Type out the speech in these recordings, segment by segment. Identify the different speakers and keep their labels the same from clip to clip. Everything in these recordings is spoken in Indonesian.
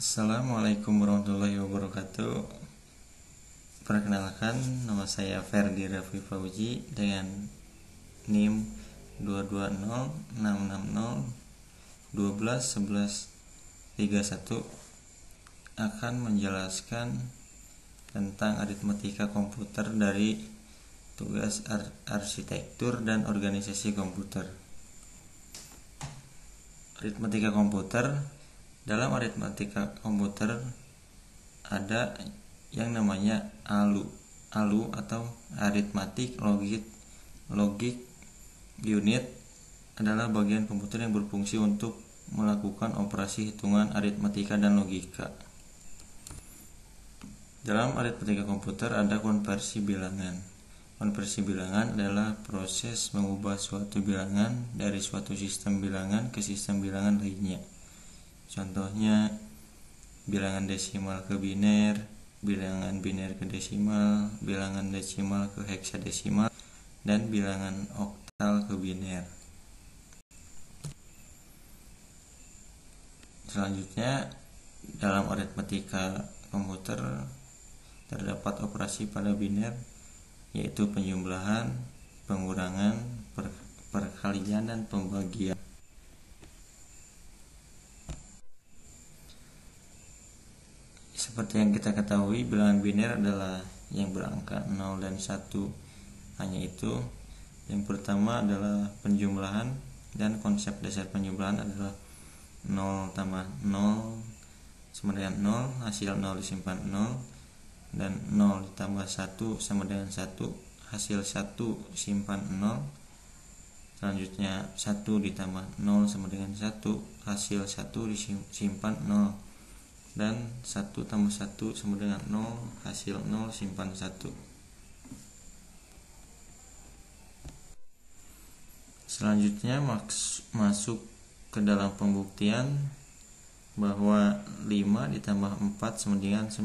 Speaker 1: Assalamualaikum warahmatullahi wabarakatuh. Perkenalkan, nama saya Ferdi Raffi Fauzi dengan NIM 22060121131 akan menjelaskan tentang aritmatika komputer dari tugas arsitektur dan organisasi komputer. Aritmatika komputer. Dalam aritmatika komputer ada yang namanya ALU atau Arithmetic Logic Unit adalah bagian komputer yang berfungsi untuk melakukan operasi hitungan aritmatika dan logika. Dalam aritmatika komputer ada konversi bilangan. Konversi bilangan adalah proses mengubah suatu bilangan dari suatu sistem bilangan ke sistem bilangan lainnya. Contohnya bilangan desimal ke biner, bilangan biner ke desimal, bilangan desimal ke heksadesimal, dan bilangan oktal ke biner. Selanjutnya, dalam aritmatika komputer terdapat operasi pada biner, yaitu penjumlahan, pengurangan, perkalian, dan pembagian. Seperti yang kita ketahui, bilangan biner adalah yang berangka 0 dan 1. Hanya itu, yang pertama adalah penjumlahan, dan konsep dasar penjumlahan adalah 0 tambah 0 sama dengan 0, hasil 0 disimpan 0, dan 0 ditambah 1 sama dengan 1, hasil 1 simpan 0. Selanjutnya 1 ditambah 0 sama dengan 1, hasil 1 disimpan 0. Dan 1 tambah 1 sama dengan 0, hasil 0 simpan 1. Selanjutnya masuk ke dalam pembuktian bahwa 5 ditambah 4 sama dengan 9.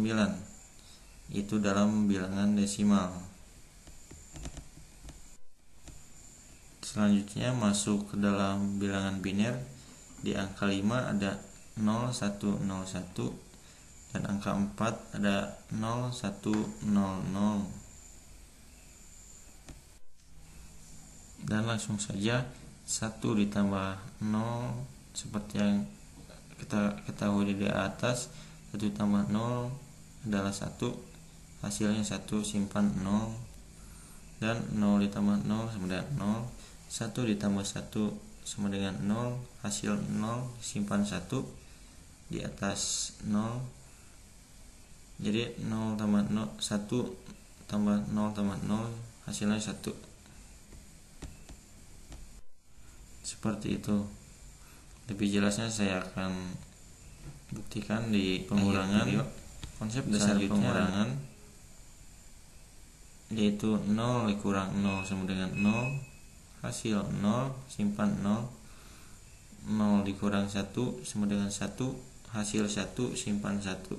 Speaker 1: Itu dalam bilangan desimal. Selanjutnya masuk ke dalam bilangan biner. Di angka 5 ada 0, 1, 0, 1, dan angka 4 ada 0, 1, 0, 0. Dan langsung saja 1 ditambah 0 seperti yang kita ketahui di atas. 1 tambah 0 adalah 1, hasilnya 1 simpan 0, dan 0 ditambah 0 sama dengan 0. 1 ditambah 1 sama dengan 0, hasil 0 simpan 1 di atas 0. Jadi 0 tambah 0, 1 tambah 0 tambah 0, hasilnya 1. Seperti itu. Lebih jelasnya saya akan buktikan di pengurangan. Konsep dasar pengurangan yaitu 0 dikurang 0 sama dengan 0, hasil 0 simpan 0. 0 dikurang 1 sama dengan 1, hasil 1 simpan 1.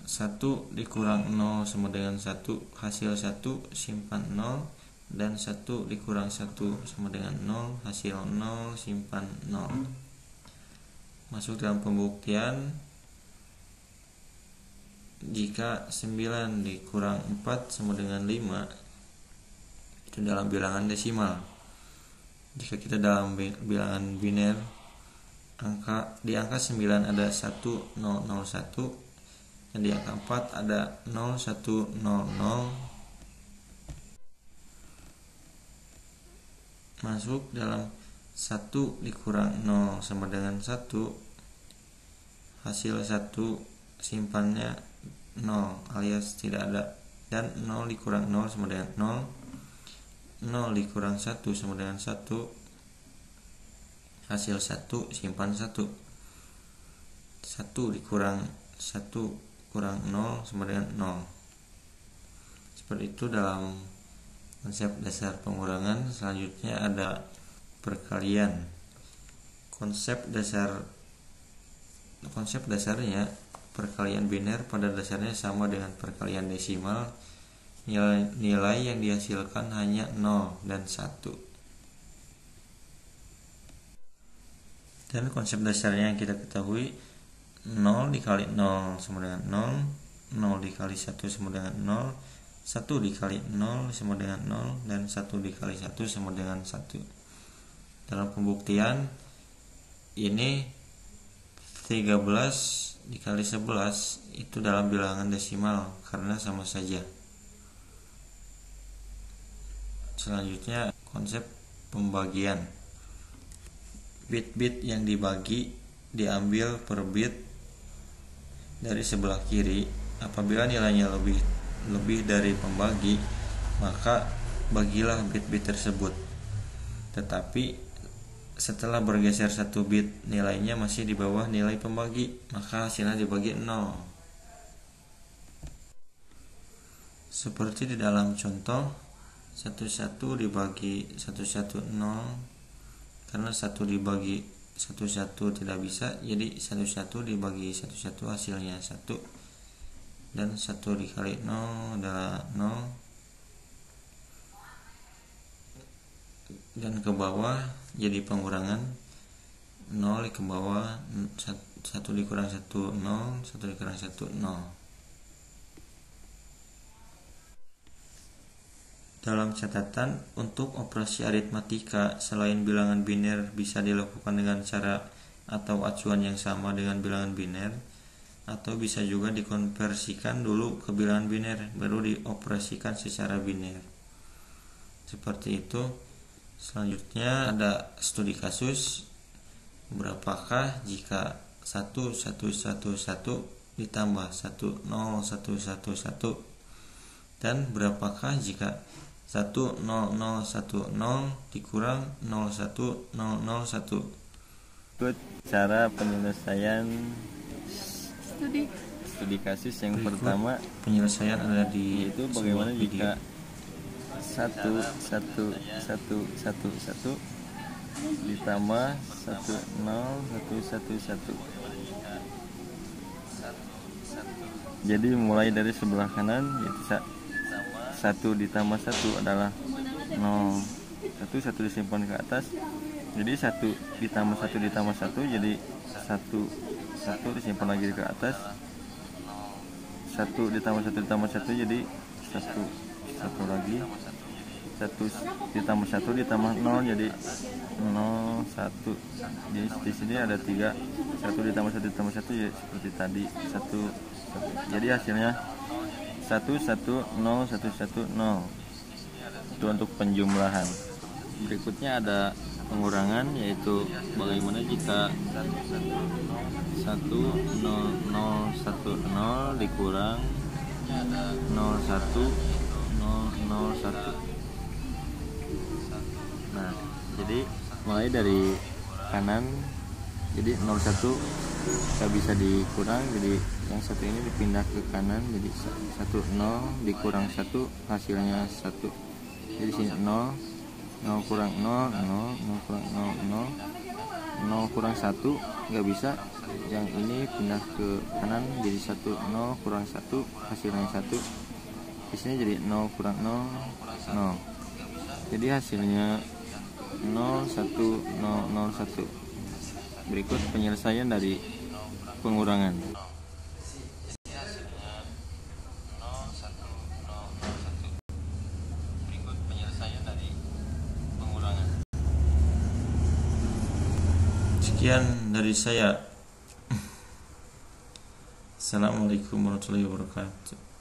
Speaker 1: 1 dikurang 0 sama dengan 1, hasil 1 simpan 0, dan 1 dikurang 1 sama dengan 0, hasil 0 simpan 0. Masuk dalam pembuktian, jika 9 dikurang 4 sama dengan 5, itu dalam bilangan desimal. Jika kita dalam bilangan biner, di angka 9 ada 1, 0, 0, 1, dan di angka 4 ada 0, 1, 0, 0. Masuk dalam 1 dikurang 0 sama dengan 1, hasil 1 simpannya 0 alias tidak ada, dan 0 dikurang 0 sama dengan 0. 0 dikurang 1 sama dengan 1, hasil 1 simpan 1. 1 dikurang 1 kurang 0 sama dengan 0. Seperti itu dalam konsep dasar pengurangan. Selanjutnya ada perkalian. Konsep dasarnya perkalian biner pada dasarnya sama dengan perkalian desimal. Nilai yang dihasilkan hanya 0 dan 1. Dan konsep dasarnya yang kita ketahui, 0 dikali 0 sama dengan 0, 0 dikali 1 sama dengan 0, 1 dikali 0 sama dengan 0, dan 1 dikali 1 sama dengan 1. Dalam pembuktian ini 13 dikali 11 itu dalam bilangan desimal karena sama saja. Selanjutnya konsep pembagian. Bit-bit yang dibagi diambil per bit dari sebelah kiri. Apabila nilainya lebih dari pembagi, maka bagilah bit-bit tersebut. Tetapi setelah bergeser 1 bit nilainya masih di bawah nilai pembagi, maka hasilnya dibagi 0. Seperti di dalam contoh 11 dibagi 11 0, karena 1 dibagi 11 tidak bisa, jadi 11 dibagi 11 hasilnya 1, dan 1 dikali 0 adalah 0, dan ke bawah jadi pengurangan 0 ke bawah, 1 dikurang 1 0, 1 dikurang 1 0. Dalam catatan, untuk operasi aritmatika selain bilangan biner bisa dilakukan dengan cara atau acuan yang sama dengan bilangan biner, atau bisa juga dikonversikan dulu ke bilangan biner baru dioperasikan secara biner. Seperti itu. Selanjutnya ada studi kasus. Berapakah jika 1111 ditambah 10111, dan berapakah jika 10010 dikurang 01001? Ikut cara penyelesaian studi kasus yang pertama. Penyelesaian ada di
Speaker 2: itu bagaimana jika 11111 ditambah 10111. Jadi mulai dari sebelah kanan, yaitu 1 ditambah 1 adalah 0. 1 disimpan ke atas, jadi 1 ditambah 1 ditambah 1 jadi 1 disimpan lagi ke atas, 1 ditambah 1 ditambah 1 jadi 1 lagi, 1 ditambah 1 ditambah 0 jadi 0 1. Jadi di sini ada 3, 1 ditambah 1 ditambah 1 ya seperti tadi 1. Jadi hasilnya 1101110. Itu untuk penjumlahan. Berikutnya ada pengurangan, yaitu bagaimana jika 10010 dikurang 01001. Nah, jadi mulai dari kanan, jadi 01 nggak bisa dikurang, jadi yang satu ini dipindah ke kanan, jadi 10 dikurang 1 hasilnya 1. Jadi sini 0 kurang 0 0 kurang 0 kurang 1 nggak bisa, yang ini pindah ke kanan jadi 10 kurang 1 hasilnya 1. Di sini jadi 0 kurang 0 0, jadi hasilnya 01001. Berikut penyelesaian dari pengurangan.
Speaker 1: Sekian dari saya. Assalamualaikum warahmatullahi wabarakatuh.